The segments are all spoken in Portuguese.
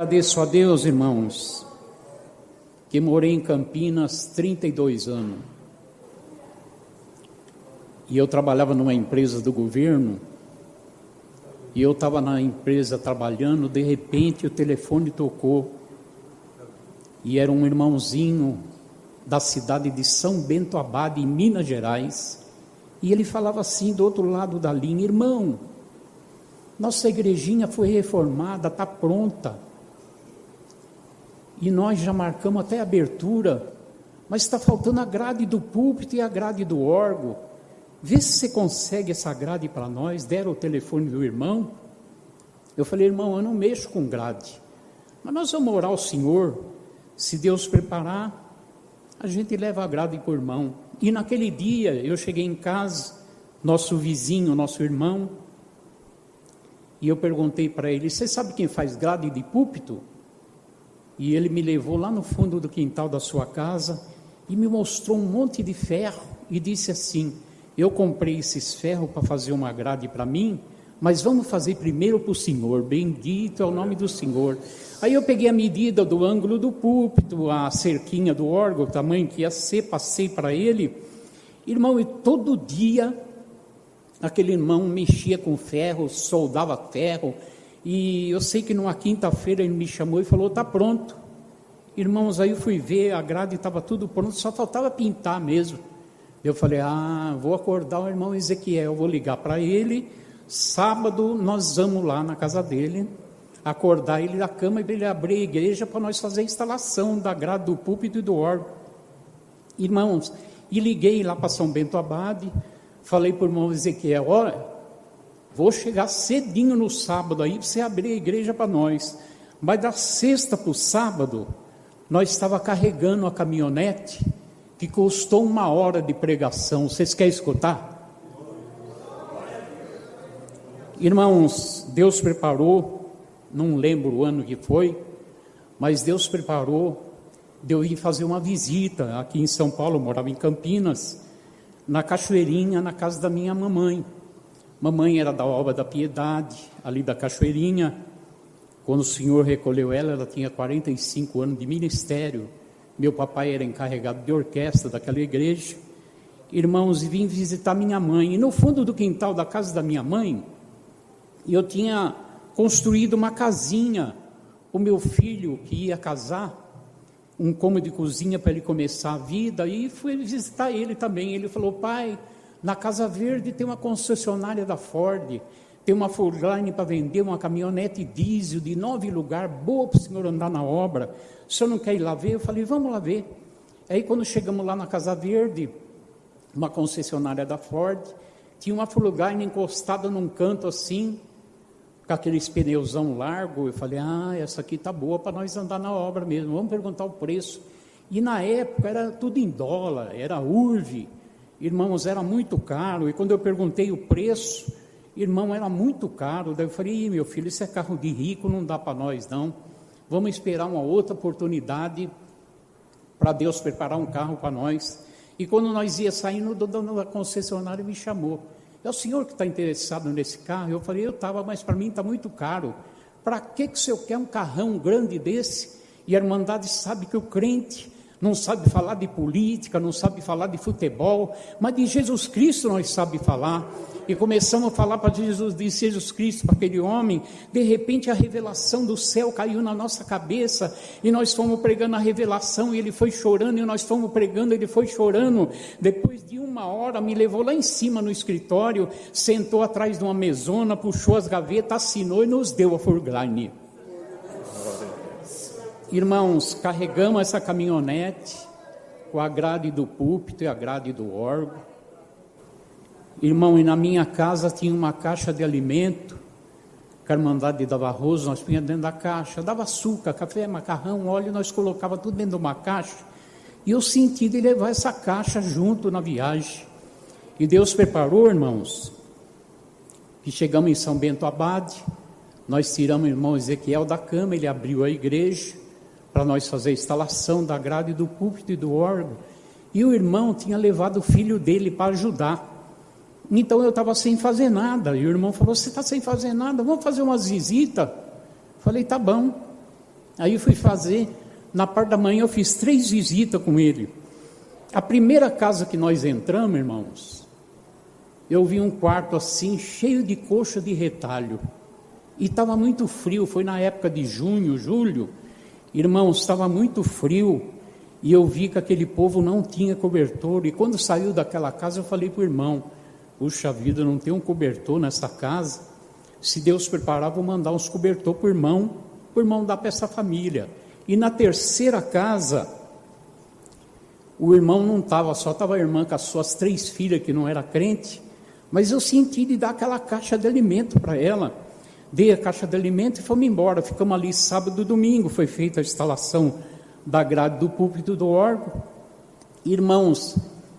Agradeço a Deus, irmãos, que morei em Campinas 32 anos. E eu trabalhava numa empresa do governo, e eu estava na empresa trabalhando, de repente o telefone tocou, e era um irmãozinho da cidade de São Bento Abade, em Minas Gerais, e ele falava assim, do outro lado da linha: irmão, nossa igrejinha foi reformada, está pronta, e nós já marcamos até a abertura, mas está faltando a grade do púlpito e a grade do órgão. Vê se você consegue essa grade para nós. Deram o telefone do irmão. Eu falei: irmão, eu não mexo com grade, mas nós vamos orar ao Senhor, se Deus preparar, a gente leva a grade para o irmão. E naquele dia eu cheguei em casa, nosso vizinho, nosso irmão, e eu perguntei para ele: você sabe quem faz grade de púlpito? E ele me levou lá no fundo do quintal da sua casa e me mostrou um monte de ferro e disse assim: eu comprei esses ferros para fazer uma grade para mim, mas vamos fazer primeiro para o Senhor, bendito é o nome do Senhor. Aí eu peguei a medida do ângulo do púlpito, a cerquinha do órgão, o tamanho que ia ser, passei para ele. Irmão, e todo dia aquele irmão mexia com ferro, soldava ferro, e eu sei que numa quinta-feira ele me chamou e falou: está pronto. Irmãos, aí eu fui ver, a grade estava tudo pronto, só faltava pintar mesmo. Eu falei: vou acordar o irmão Ezequiel, vou ligar para ele, sábado nós vamos lá na casa dele, acordar ele da cama e ele abrir a igreja para nós fazer a instalação da grade do púlpito e do órgão. Irmãos, e liguei lá para São Bento Abade, falei para o irmão Ezequiel: olha, vou chegar cedinho no sábado aí para você abrir a igreja para nós. Mas da sexta para o sábado, nós estávamos carregando a caminhonete, que custou 1 hora de pregação. Vocês querem escutar? Irmãos, Deus preparou, não lembro o ano que foi, mas Deus preparou de eu ir fazer uma visita aqui em São Paulo. Eu morava em Campinas, na Cachoeirinha, na casa da minha mamãe. Mamãe era da Obra da Piedade, ali da Cachoeirinha. Quando o Senhor recolheu ela, ela tinha 45 anos de ministério. Meu papai era encarregado de orquestra daquela igreja. Irmãos, vim visitar minha mãe. E no fundo do quintal da casa da minha mãe, eu tinha construído uma casinha. O meu filho, que ia casar, um cômodo de cozinha para ele começar a vida. E fui visitar ele também. Ele falou: pai, na Casa Verde tem uma concessionária da Ford, tem uma Fordline para vender, uma caminhonete diesel de 9 lugares, boa para o senhor andar na obra. O senhor não quer ir lá ver? Eu falei: vamos lá ver. Aí quando chegamos lá na Casa Verde, uma concessionária da Ford, tinha uma Fordline encostada num canto assim, com aqueles pneuzão largo. Eu falei: essa aqui está boa para nós andar na obra mesmo, vamos perguntar o preço. E na época era tudo em dólar, era URV. Irmãos, era muito caro, e quando eu perguntei o preço, irmão, era muito caro. Daí eu falei: meu filho, isso é carro de rico, não dá para nós não, vamos esperar uma outra oportunidade, para Deus preparar um carro para nós. E quando nós ia saindo, o dono da concessionária me chamou: é o senhor que está interessado nesse carro? Eu falei: eu estava, mas para mim está muito caro. Para que o senhor quer um carrão grande desse? E a Irmandade sabe que o crente não sabe falar de política, não sabe falar de futebol, mas de Jesus Cristo nós sabe falar. E começamos a falar para Jesus, de Jesus Cristo, para aquele homem. De repente a revelação do céu caiu na nossa cabeça, e nós fomos pregando a revelação, e ele foi chorando, e nós fomos pregando, ele foi chorando. Depois de 1 hora, me levou lá em cima no escritório, sentou atrás de uma mesona, puxou as gavetas, assinou e nos deu a Fordline. Irmãos, carregamos essa caminhonete com a grade do púlpito e a grade do órgão. Irmão, e na minha casa tinha uma caixa de alimento, que a Irmandade dava arroz, nós punha dentro da caixa, dava açúcar, café, macarrão, óleo, nós colocava tudo dentro de uma caixa. E eu senti de levar essa caixa junto na viagem. E Deus preparou, irmãos, que chegamos em São Bento Abade, nós tiramos o irmão Ezequiel da cama, ele abriu a igreja, para nós fazer a instalação da grade do púlpito e do órgão, e o irmão tinha levado o filho dele para ajudar. Então eu estava sem fazer nada, e o irmão falou: você está sem fazer nada, vamos fazer umas visitas? Falei: tá bom. Aí eu fui fazer, na parte da manhã eu fiz 3 visitas com ele. A primeira casa que nós entramos, irmãos, eu vi um quarto assim, cheio de coxa de retalho. E estava muito frio, foi na época de junho, julho. Irmãos, estava muito frio. E eu vi que aquele povo não tinha cobertor. E quando saiu daquela casa, eu falei para o irmão: puxa vida, não tem um cobertor nessa casa. Se Deus preparar, vou mandar uns cobertor para o irmão dar para essa família. E na terceira casa, o irmão não estava, só estava a irmã com as suas 3 filhas, que não era crente. Mas eu senti de dar aquela caixa de alimento para ela. Dei a caixa de alimento e fomos embora. Ficamos ali sábado e domingo. Foi feita a instalação da grade do púlpito do órgão. Irmãos,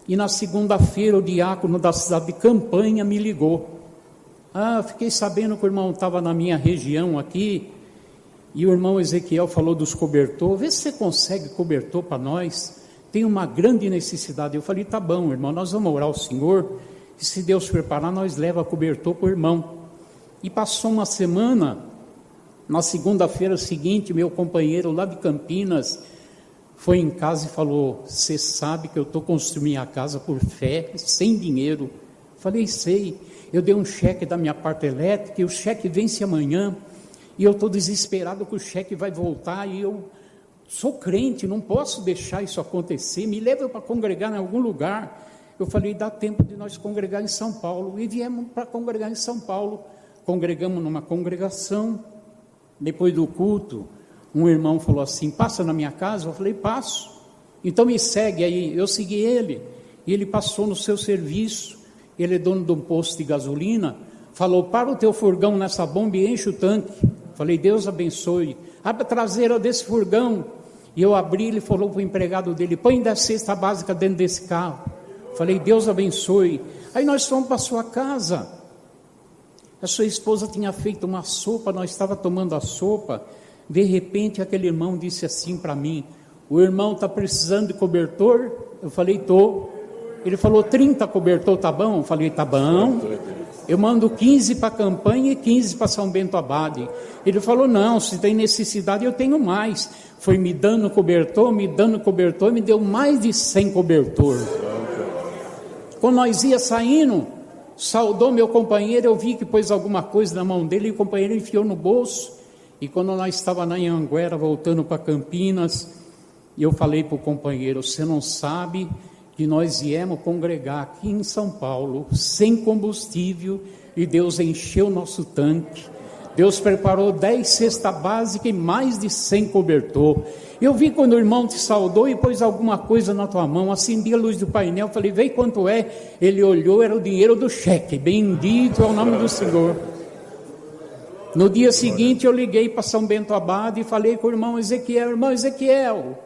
e na segunda-feira o diácono da cidade de Campanha me ligou. Fiquei sabendo que o irmão estava na minha região aqui. E o irmão Ezequiel falou dos cobertor. Vê se você consegue cobertor para nós. Tem uma grande necessidade. Eu falei: tá bom, irmão, nós vamos orar ao Senhor. E se Deus preparar, nós leva cobertor para o irmão. E passou uma semana, na segunda-feira seguinte, meu companheiro lá de Campinas foi em casa e falou: você sabe que eu estou construindo a casa por fé, sem dinheiro? Falei: sei. Eu dei um cheque da minha parte elétrica e o cheque vence amanhã. E eu estou desesperado que o cheque vai voltar e eu sou crente, não posso deixar isso acontecer. Me leva para congregar em algum lugar. Eu falei: dá tempo de nós congregar em São Paulo. E viemos para congregar em São Paulo. Congregamos numa congregação. Depois do culto, um irmão falou assim: passa na minha casa? Eu falei: passo. Então me segue aí. Eu segui ele. E ele passou no seu serviço. Ele é dono de um posto de gasolina. Falou: para o teu furgão nessa bomba e enche o tanque. Falei: Deus abençoe. Abre a traseira desse furgão. E eu abri. Ele falou para o empregado dele: põe da cesta básica dentro desse carro. Falei: Deus abençoe. Aí nós fomos para a sua casa. A sua esposa tinha feito uma sopa, nós estávamos tomando a sopa. De repente aquele irmão disse assim para mim: o irmão está precisando de cobertor? Eu falei: estou. Ele falou: 30 cobertor, tá bom? Eu falei: tá bom. Eu mando 15 para a Campanha e 15 para São Bento Abade. Ele falou: não, se tem necessidade eu tenho mais. Foi me dando cobertor, me deu mais de 100 cobertor. Quando nós ia saindo, saudou meu companheiro, eu vi que pôs alguma coisa na mão dele, e o companheiro enfiou no bolso. E quando nós estávamos na Anhanguera, voltando para Campinas, eu falei para o companheiro: você não sabe que nós viemos congregar aqui em São Paulo, sem combustível, e Deus encheu o nosso tanque. Deus preparou 10 cestas básicas e mais de 100 cobertor. Eu vi quando o irmão te saudou e pôs alguma coisa na tua mão, acendi a luz do painel, falei: vê quanto é. Ele olhou, era o dinheiro do cheque. Bendito é o nome do Senhor. No dia seguinte eu liguei para São Bento Abade e falei com o irmão Ezequiel: irmão Ezequiel,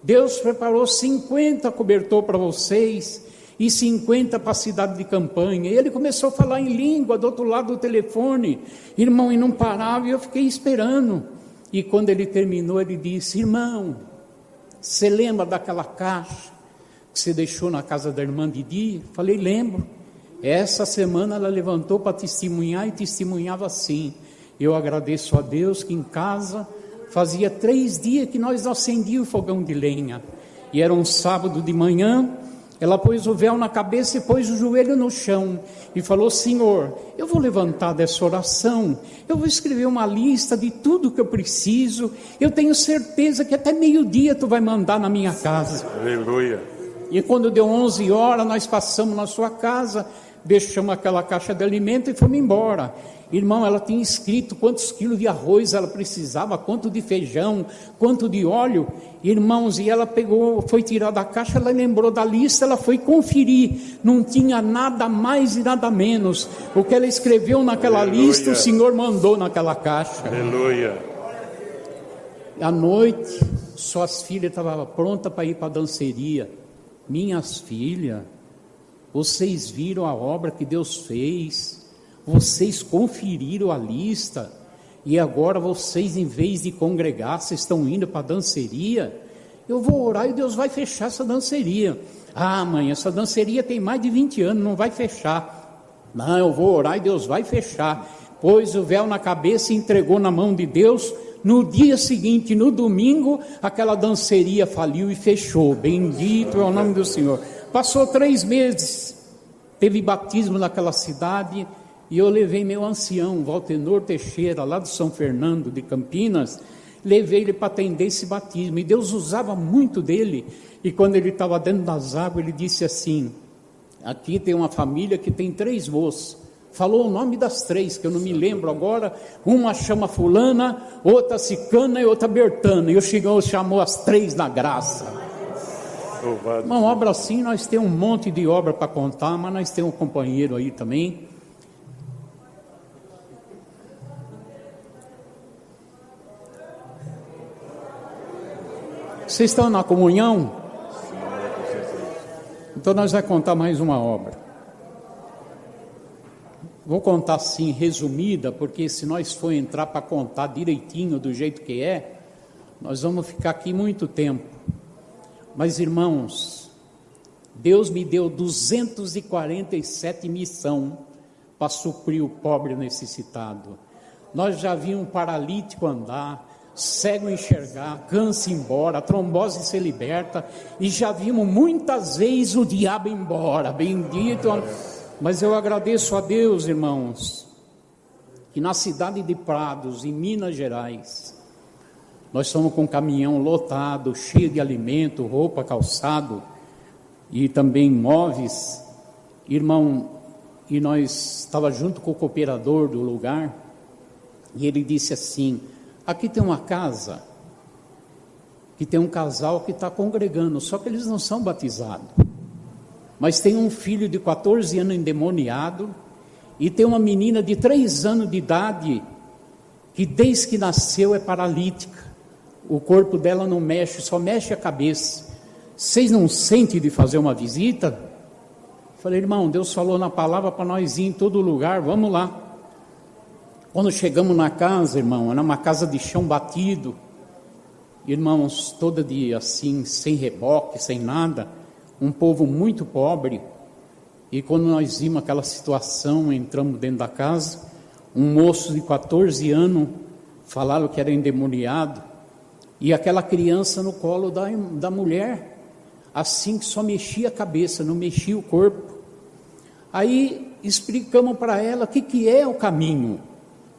Deus preparou 50 cobertor para vocês e 50 para a cidade de Campanha. E ele começou a falar em língua do outro lado do telefone, irmão, e não parava, e eu fiquei esperando. E quando ele terminou, ele disse: irmão, você lembra daquela caixa que você deixou na casa da irmã Didi? Falei: lembro. Essa semana ela levantou para testemunhar e testemunhava assim: eu agradeço a Deus que em casa fazia 3 dias que nós acendíamos o fogão de lenha. E era um sábado de manhã. Ela pôs o véu na cabeça e pôs o joelho no chão e falou: Senhor, eu vou levantar dessa oração, eu vou escrever uma lista de tudo que eu preciso, eu tenho certeza que até meio-dia tu vai mandar na minha casa. Aleluia. E quando deu 11 horas, nós passamos na sua casa, deixamos aquela caixa de alimento e fomos embora. Irmão, ela tinha escrito quantos quilos de arroz ela precisava, quanto de feijão, quanto de óleo. Irmãos, e ela pegou, foi tirar da caixa, ela lembrou da lista, ela foi conferir, não tinha nada mais e nada menos. O que ela escreveu naquela Aleluia. Lista, o Senhor mandou naquela caixa. Aleluia. À noite, suas filhas estavam prontas para ir para a danceria. Minhas filhas, vocês viram a obra que Deus fez, vocês conferiram a lista, e agora vocês, em vez de congregar, vocês estão indo para a danceria. Eu vou orar e Deus vai fechar essa danceria. Ah, mãe, essa danceria tem mais de 20 anos, não vai fechar. Não, eu vou orar e Deus vai fechar. Pôs o véu na cabeça e entregou na mão de Deus. No dia seguinte, no domingo, aquela danceria faliu e fechou. Bendito é o nome do Senhor. Passou 3 meses, teve batismo naquela cidade, e eu levei meu ancião, Valtenor Teixeira, lá de São Fernando, de Campinas, levei ele para atender esse batismo, e Deus usava muito dele. E quando ele estava dentro das águas, ele disse assim: aqui tem uma família que tem 3 moços. Falou o nome das 3, que eu não me lembro agora. Uma chama fulana, outra cicana e outra bertana. E o Senhor chamou as 3 na graça. Uma obra assim, nós temos um monte de obra para contar, mas nós temos um companheiro aí também. Vocês estão na comunhão? Então nós vamos contar mais uma obra. Vou contar assim, resumida, porque se nós for entrar para contar direitinho do jeito que é, nós vamos ficar aqui muito tempo. Mas irmãos, Deus me deu 247 missão para suprir o pobre necessitado. Nós já vimos um paralítico andar, cego enxergar, câncer embora, trombose ser liberta, e já vimos muitas vezes o diabo embora. Bendito. Mas eu agradeço a Deus, irmãos, que na cidade de Prados, em Minas Gerais, nós estamos com um caminhão lotado, cheio de alimento, roupa, calçado e também móveis, irmão. E nós estávamos junto com o cooperador do lugar, e ele disse assim: aqui tem uma casa, que tem um casal que está congregando, só que eles não são batizados, mas tem um filho de 14 anos endemoniado, e tem uma menina de 3 anos de idade, que desde que nasceu é paralítica, o corpo dela não mexe, só mexe a cabeça. Vocês não sentem de fazer uma visita? Falei: irmão, Deus falou na palavra para nós ir em todo lugar, vamos lá. Quando chegamos na casa, irmão, era uma casa de chão batido, irmãos, toda de assim, sem reboque, sem nada, um povo muito pobre. E quando nós vimos aquela situação, entramos dentro da casa, um moço de 14 anos, falaram que era endemoniado, e aquela criança no colo da mulher, assim, que só mexia a cabeça, não mexia o corpo. Aí explicamos para ela o que é o caminho.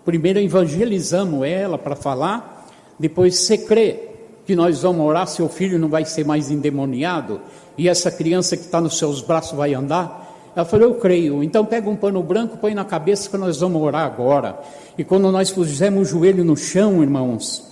Primeiro evangelizamos ela para falar, depois: você crê que nós vamos orar, seu filho não vai ser mais endemoniado, e essa criança que está nos seus braços vai andar? Ela falou: eu creio. Então pega um pano branco, põe na cabeça que nós vamos orar agora. E quando nós pusemos o joelho no chão, irmãos,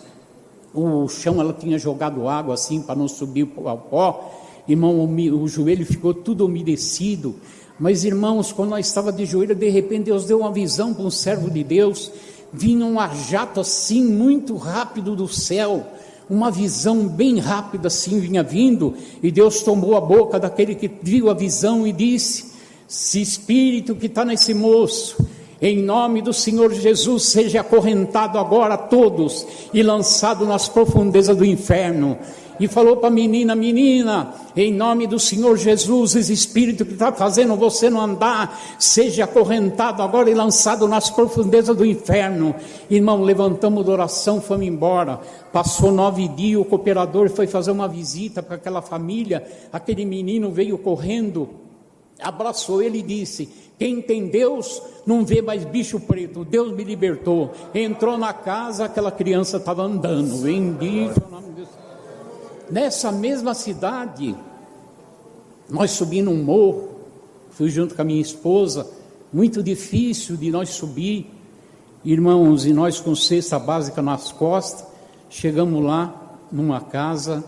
o chão ela tinha jogado água assim para não subir ao pó, irmão, o joelho ficou tudo umedecido. Mas irmãos, quando nós estávamos de joelho, de repente Deus deu uma visão para um servo de Deus, vinha um jato assim muito rápido do céu, uma visão bem rápida assim vinha vindo, e Deus tomou a boca daquele que viu a visão e disse: esse espírito que está nesse moço, em nome do Senhor Jesus, seja acorrentado agora a todos e lançado nas profundezas do inferno. E falou para a menina: menina, em nome do Senhor Jesus, esse espírito que está fazendo você não andar, seja acorrentado agora e lançado nas profundezas do inferno. Irmão, levantamos da oração, fomos embora. Passou 9 dias, o cooperador foi fazer uma visita para aquela família. Aquele menino veio correndo, abraçou ele e disse: quem tem Deus não vê mais bicho preto, Deus me libertou. Entrou na casa, aquela criança estava andando. Bendito é o nome de Deus. Nessa mesma cidade, nós subimos um morro, fui junto com a minha esposa, muito difícil de nós subir, irmãos, e nós com cesta básica nas costas, chegamos lá numa casa,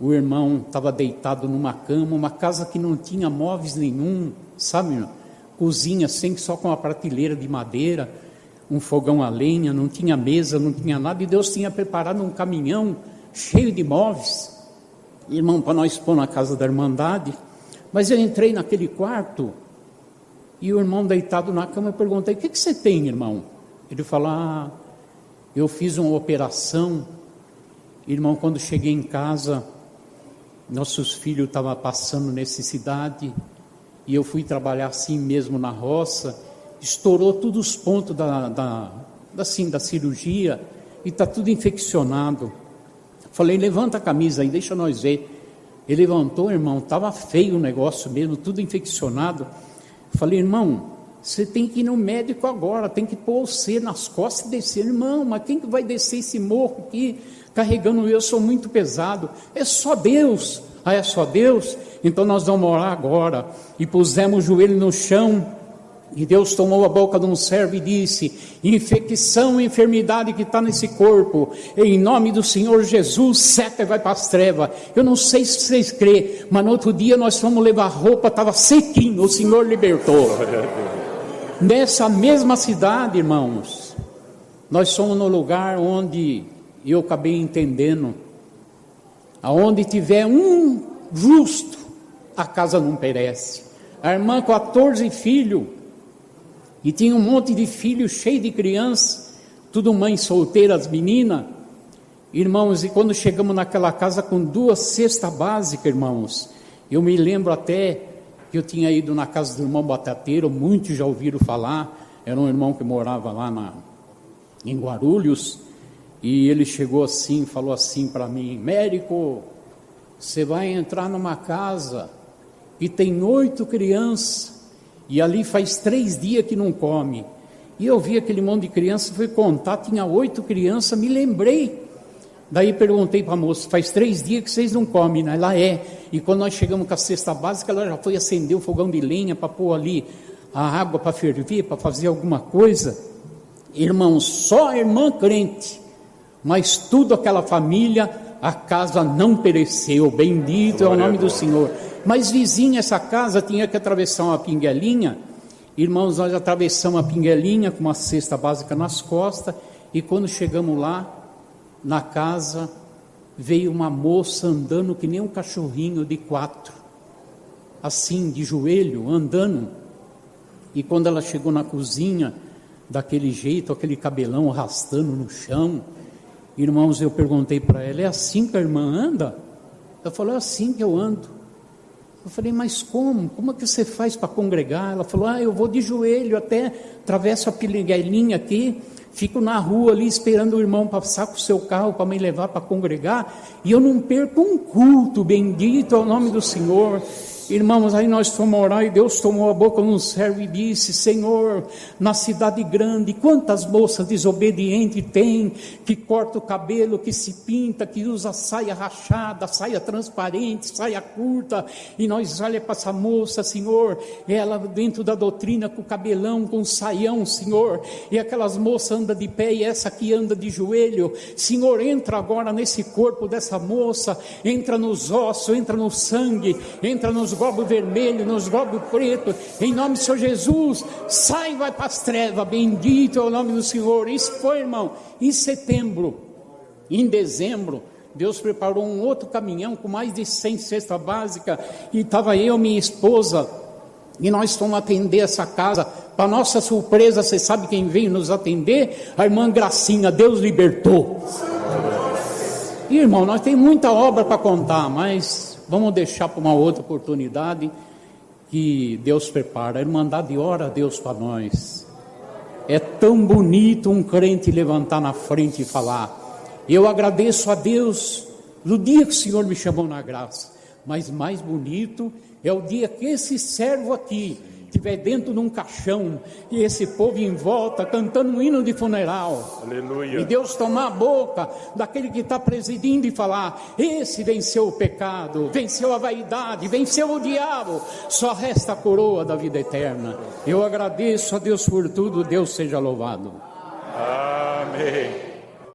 o irmão estava deitado numa cama, uma casa que não tinha móveis nenhum, sabe, cozinha sem, só com uma prateleira de madeira, um fogão a lenha, não tinha mesa, não tinha nada, e Deus tinha preparado um caminhão cheio de móveis, irmão, para nós pôr na casa da Irmandade. Mas eu entrei naquele quarto, e o irmão deitado na cama, eu perguntei: o que você tem, irmão? Ele falou: eu fiz uma operação, irmão, quando cheguei em casa, nossos filhos estavam passando necessidade, e eu fui trabalhar assim mesmo na roça, estourou todos os pontos da cirurgia, e está tudo infeccionado. Falei, levanta a camisa aí, deixa nós ver. Ele levantou, irmão, estava feio o negócio mesmo, tudo infeccionado. Falei, irmão, você tem que ir no médico agora, tem que pôr você nas costas e descer. Irmão, mas quem que vai descer esse morro aqui, carregando eu sou muito pesado? É só Deus. Ah, é só Deus? Então nós vamos orar agora. E pusemos o joelho no chão, e Deus tomou a boca de um servo e disse, infecção, enfermidade que está nesse corpo, em nome do Senhor Jesus, seca e vai para as trevas. Eu não sei se vocês crêem, mas no outro dia nós fomos levar roupa, estava sequinho, o Senhor libertou. Nessa mesma cidade, irmãos, nós somos no lugar onde eu acabei entendendo, aonde tiver um justo, a casa não perece. A irmã 14 filhos, e tinha um monte de filhos cheio de crianças, tudo mãe solteira, as meninas, irmãos, e quando chegamos naquela casa com 2 cestas básicas, irmãos, eu me lembro até que eu tinha ido na casa do irmão Batateiro, muitos já ouviram falar, era um irmão que morava lá em Guarulhos, e ele chegou assim, falou assim para mim, médico, você vai entrar numa casa que tem 8 crianças, e ali faz 3 dias que não come. E eu vi aquele monte de criança, fui contar, tinha 8 crianças, me lembrei. Daí perguntei para a moça, faz 3 dias que vocês não comem, né? Ela é. E quando nós chegamos com a cesta básica, ela já foi acender o fogão de lenha para pôr ali a água para ferver, para fazer alguma coisa. Irmão, só a irmã crente, mas tudo aquela família, a casa não pereceu, bendito é o nome do Senhor. Mas vizinha essa casa tinha que atravessar uma pinguelinha, irmãos, nós atravessamos a pinguelinha com uma cesta básica nas costas, e quando chegamos lá, na casa, veio uma moça andando que nem um cachorrinho de 4, assim, de joelho, andando, e quando ela chegou na cozinha, daquele jeito, aquele cabelão arrastando no chão, irmãos, eu perguntei para ela, é assim que a irmã anda? Ela falou, é assim que eu ando. Eu falei, mas como? Como é que você faz para congregar? Ela falou, eu vou de joelho, até atravesso a pinguelinha aqui, fico na rua ali esperando o irmão passar com o seu carro para me levar para congregar, e eu não perco um culto, bendito é o nome do Senhor. Irmãos, aí nós fomos orar e Deus tomou a boca de um servo e disse, Senhor, na cidade grande, quantas moças desobedientes tem, que corta o cabelo, que se pinta, que usa saia rachada, saia transparente, saia curta, e nós olha para essa moça, Senhor, ela dentro da doutrina com o cabelão, com o saião, Senhor, e aquelas moças andam de pé e essa aqui anda de joelho. Senhor, entra agora nesse corpo dessa moça, entra nos ossos, entra no sangue, entra nos globos vermelhos, nos globos pretos, em nome do Senhor Jesus, sai e vai para as trevas, bendito é o nome do Senhor. Isso foi, irmão, em setembro. Em dezembro, Deus preparou um outro caminhão com mais de 100 cestas básicas, e estava eu, minha esposa, e nós fomos atender essa casa. Para nossa surpresa, você sabe quem veio nos atender? A irmã Gracinha. Deus libertou. E, irmão, nós temos muita obra para contar, mas vamos deixar para uma outra oportunidade que Deus prepara. A Irmandade ora a Deus para nós. É tão bonito um crente levantar na frente e falar, eu agradeço a Deus no dia que o Senhor me chamou na graça, mas mais bonito é o dia que esse servo aqui estiver dentro de um caixão, e esse povo em volta, cantando um hino de funeral. Aleluia. E Deus tomar a boca daquele que está presidindo e falar, esse venceu o pecado, venceu a vaidade, venceu o diabo, só resta a coroa da vida eterna. Eu agradeço a Deus por tudo, Deus seja louvado. Amém.